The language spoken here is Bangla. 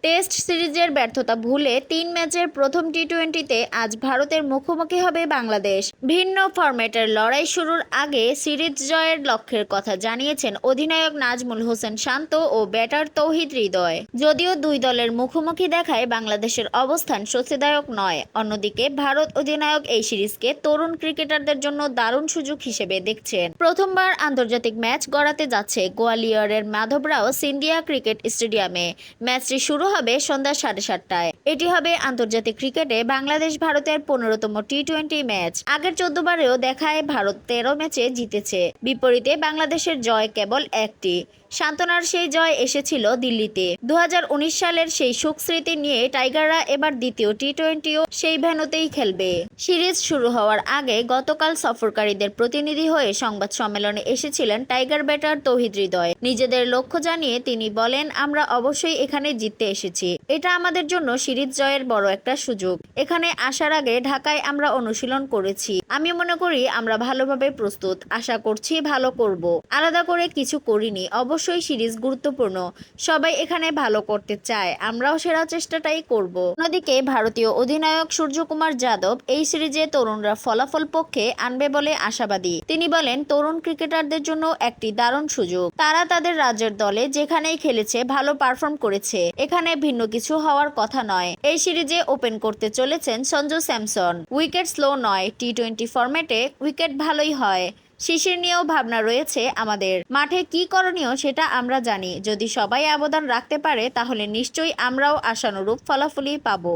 টেস্ট সিরিজের ব্যর্থতা ভুলে ৩ ম্যাচের প্রথম টি-20তে আজ ভারতের মুখোমুখি হবে বাংলাদেশ। ভিন্ন ফরম্যাটের লড়াই শুরুর আগে সিরিজ জয়ের লক্ষ্যের কথা জানিয়েছেন অধিনায়ক নাজমুল হোসেন শান্ত ও ব্যাটার তৌহিদ হৃদয়। যদিও দুই দলের মুখোমুখি দেখায় বাংলাদেশের অবস্থান স্বস্তিদায়ক নয়, অন্যদিকে ভারত অধিনায়ক এই সিরিজকে তরুণ ক্রিকেটারদের জন্য দারুণ সুযোগ হিসেবে দেখছেন। প্রথমবার আন্তর্জাতিক ম্যাচ গড়াতে যাচ্ছে গোয়ালিয়রের মাধবরাও সিন্ধিয়া ক্রিকেট স্টেডিয়ামে। ম্যাচটি শুরু হবে সন্ধ্যা 7:30টায়। এটি হবে আন্তর্জাতিক ক্রিকেটে বাংলাদেশ ভারতের 15তম টি-20 ম্যাচ। আগের 14 বারেও দেখায় ভারত 13 ম্যাচে জিতেছে, বিপরীতে বাংলাদেশের জয় কেবল একটি। সান্ত্বনার সেই জয় এসেছিল দিল্লিতে। 2019 সালের সেই সুখ স্মৃতি নিয়ে টাইগাররা এবার দ্বিতীয় টি-20ও সেই ভেন্যুতেই খেলবে। সিরিজ শুরু হওয়ার আগে গতকাল সফরকারীদের প্রতিনিধি হয়ে সংবাদ সম্মেলনে এসেছিলেন টাইগার ব্যাটার তৌহিদ হৃদয়। নিজেদের লক্ষ্য জানিয়ে তিনি বলেন, আমরা অবশ্যই এখানে জিততে এসেছি। এটা আমাদের জন্য সিরিজ জয়ের বড় একটা সুযোগ। এখানে আসার আগে ঢাকায় আমরা অনুশীলন করেছি। আমি মনে করি আমরা ভালোভাবে প্রস্তুত। আশা করছি ভালো করব। আলাদা করে কিছু করিনি। অবশ্যই সিরিজ গুরুত্বপূর্ণ। সবাই এখানে ভালো করতে চায়, আমরাও সেরা চেষ্টাটাই করব। অন্যদিকে ভারতীয় অধিনায়ক সূর্যকুমার যাদব এই সিরিজে তরুণরা ফলাফল পক্ষে আনবে বলে আশাবাদী। তিনি বলেন, তরুণ ক্রিকেটারদের জন্য একটি দারুণ সুযোগ। তারা তাদের রাজ্যের দলে যেখানেই খেলেছে ভালো পারফর্ম করেছে। এখানে ভিন্ন কিছু হওয়ার কথা নয়। এই সিরিজে ওপেন করতে চলেছেন সঞ্জু স্যামসন। উইকেট স্লো নয়, টি-20 ফরম্যাটে উইকেট ভালোই হয়। শিশির নিয়েও ভাবনা রয়েছে আমাদের। মাঠে কি করণীয় সেটা আমরা জানি। যদি সবাই অবদান রাখতে পারে তাহলে নিশ্চয়ই আমরাও আশানুরূপ ফলাফলই পাবো।